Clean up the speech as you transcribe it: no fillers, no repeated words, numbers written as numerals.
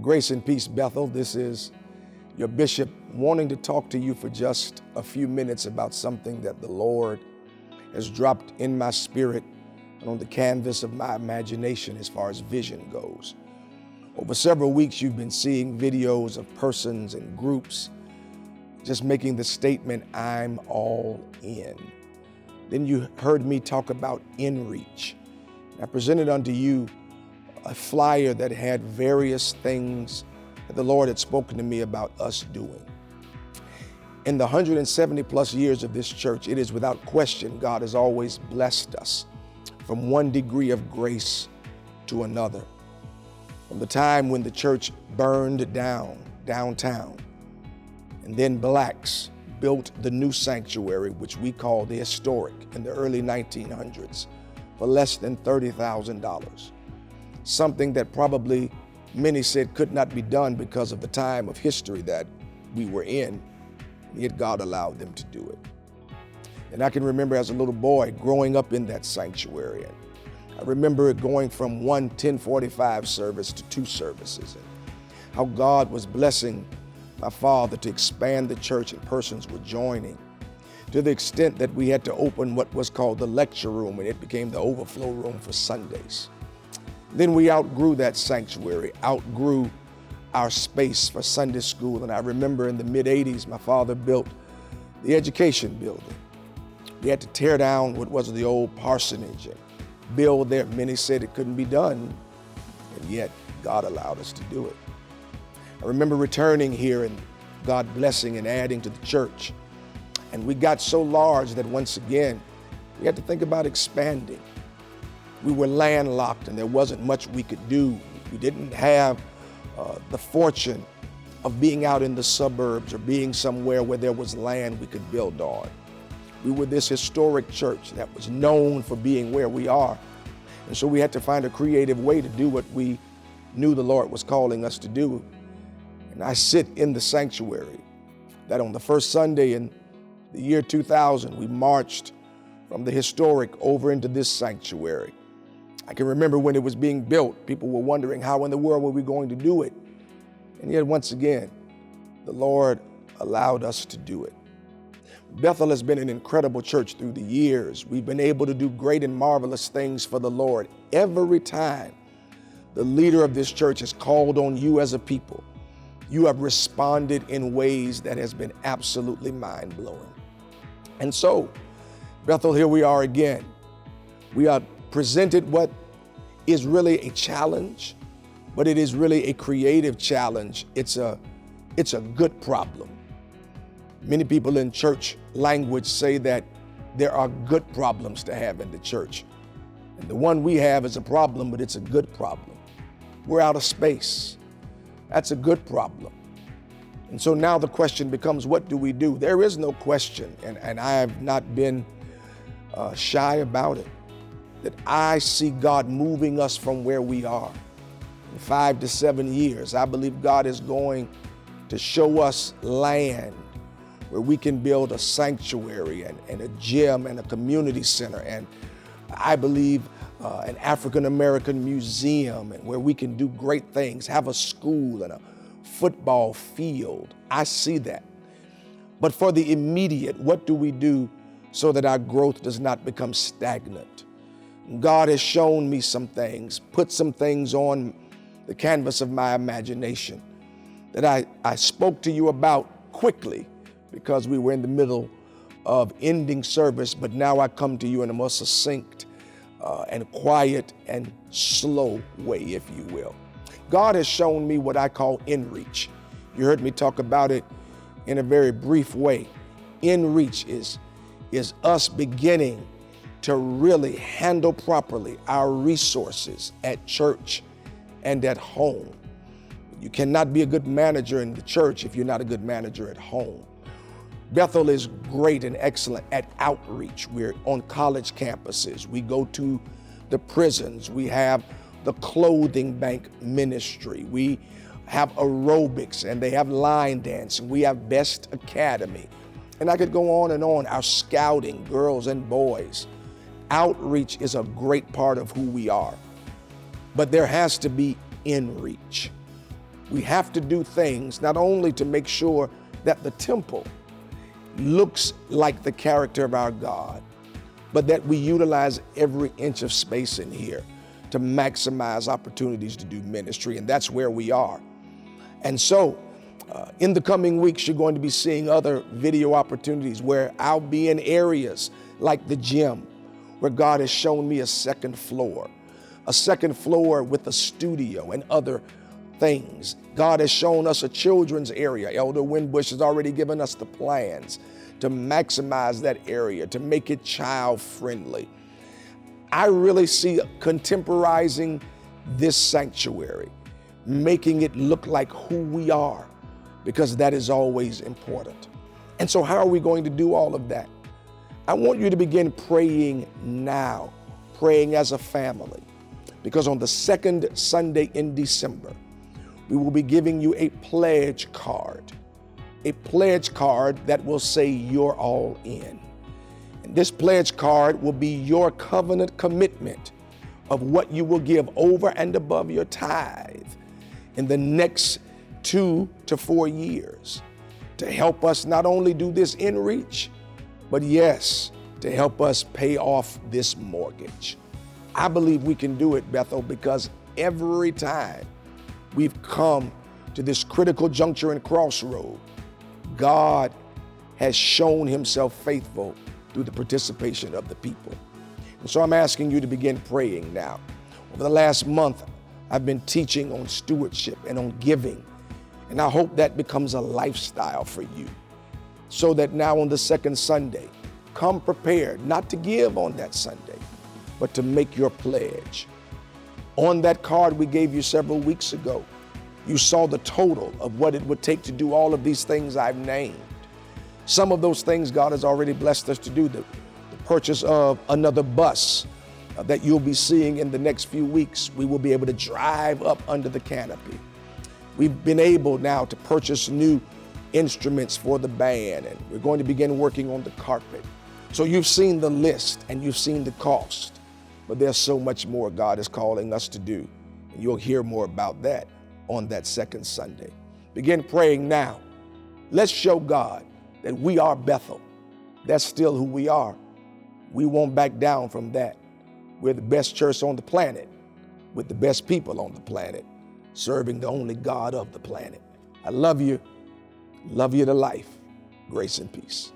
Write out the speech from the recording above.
Grace and peace, Bethel. This is your bishop wanting to talk to you for just a few minutes about something that the Lord has dropped in my spirit and on the canvas of my imagination as far as vision goes. Over several weeks, you've been seeing videos of persons and groups just making the statement, "I'm all in." Then you heard me talk about INREACH. I presented unto you a flyer that had various things that the Lord had spoken to me about us doing. In the 170 plus years of this church, it is without question God has always blessed us from one degree of grace to another. From the time when the church burned down downtown, and then blacks built the new sanctuary, which we call the historic, in the early 1900s for less than $30,000. Something that probably many said could not be done because of the time of history that we were in, yet God allowed them to do it. And I can remember as a little boy growing up in that sanctuary. And I remember it going from one 1045 service to two services, and how God was blessing my father to expand the church and persons were joining, to the extent that we had to open what was called the lecture room, and it became the overflow room for Sundays. Then we outgrew that sanctuary, outgrew our space for Sunday school. And I remember in the mid-'80s, my father built the education building. We had to tear down what was the old parsonage and build there. Many said it couldn't be done, and yet God allowed us to do it. I remember returning here and God blessing and adding to the church. And we got so large that once again, we had to think about expanding. We were landlocked and there wasn't much we could do. We didn't have the fortune of being out in the suburbs or being somewhere where there was land we could build on. We were this historic church that was known for being where we are. And so we had to find a creative way to do what we knew the Lord was calling us to do. And I sit in the sanctuary that on the first Sunday in the year 2000, we marched from the historic over into this sanctuary. I can remember when it was being built, people were wondering how in the world were we going to do it? And yet once again, the Lord allowed us to do it. Bethel has been an incredible church through the years. We've been able to do great and marvelous things for the Lord. Every time the leader of this church has called on you as a people, you have responded in ways that has been absolutely mind-blowing. And so, Bethel, here we are again. We are presented what is really a challenge, but it is really a creative challenge. It's a good problem. Many people in church language say that there are good problems to have in the church. And the one we have is a problem, but it's a good problem. We're out of space. That's a good problem. And so now the question becomes, what do we do? There is no question, and I have not been shy about it, that I see God moving us from where we are. In 5 to 7 years, I believe God is going to show us land where we can build a sanctuary and a gym and a community center, and I believe an African-American museum, and where we can do great things, have a school and a football field. I see that. But for the immediate, what do we do so that our growth does not become stagnant? God has shown me some things, put some things on the canvas of my imagination that I spoke to you about quickly because we were in the middle of ending service, but now I come to you in a more succinct and quiet and slow way, if you will. God has shown me what I call INREACH. You heard me talk about it in a very brief way. INREACH is us beginning to really handle properly our resources at church and at home. You cannot be a good manager in the church if you're not a good manager at home. Bethel is great and excellent at outreach. We're on college campuses. We go to the prisons. We have the clothing bank ministry. We have aerobics, and they have line dancing. We have Best Academy. And I could go on and on. Our scouting, girls and boys. Outreach is a great part of who we are. But there has to be INREACH. We have to do things not only to make sure that the temple looks like the character of our God, but that we utilize every inch of space in here to maximize opportunities to do ministry. And that's where we are. And so in the coming weeks, you're going to be seeing other video opportunities where I'll be in areas like the gym, where God has shown me a second floor with a studio and other things. God has shown us a children's area. Elder Winbush has already given us the plans to maximize that area, to make it child friendly. I really see contemporizing this sanctuary, making it look like who we are, because that is always important. And so how are we going to do all of that? I want you to begin praying now, praying as a family, because on the second Sunday in December, we will be giving you a pledge card that will say you're all in. And this pledge card will be your covenant commitment of what you will give over and above your tithe in the next 2 to 4 years to help us not only do this INREACH, but yes, to help us pay off this mortgage. I believe we can do it, Bethel, because every time we've come to this critical juncture and crossroad, God has shown himself faithful through the participation of the people. And so I'm asking you to begin praying now. Over the last month, I've been teaching on stewardship and on giving, and I hope that becomes a lifestyle for you, so that now on the second Sunday, come prepared not to give on that Sunday, but to make your pledge. On that card we gave you several weeks ago, you saw the total of what it would take to do all of these things I've named. Some of those things God has already blessed us to do, the purchase of another bus that you'll be seeing in the next few weeks. We will be able to drive up under the canopy. We've been able now to purchase new instruments for the band, and we're going to begin working on the carpet. So you've seen the list and you've seen the cost, but there's so much more God is calling us to do. And you'll hear more about that on that second Sunday. Begin praying now. Let's show God that we are Bethel. That's still who we are. We won't back down from that. We're the best church on the planet, with the best people on the planet, serving the only God of the planet. I love you to life. Grace and peace.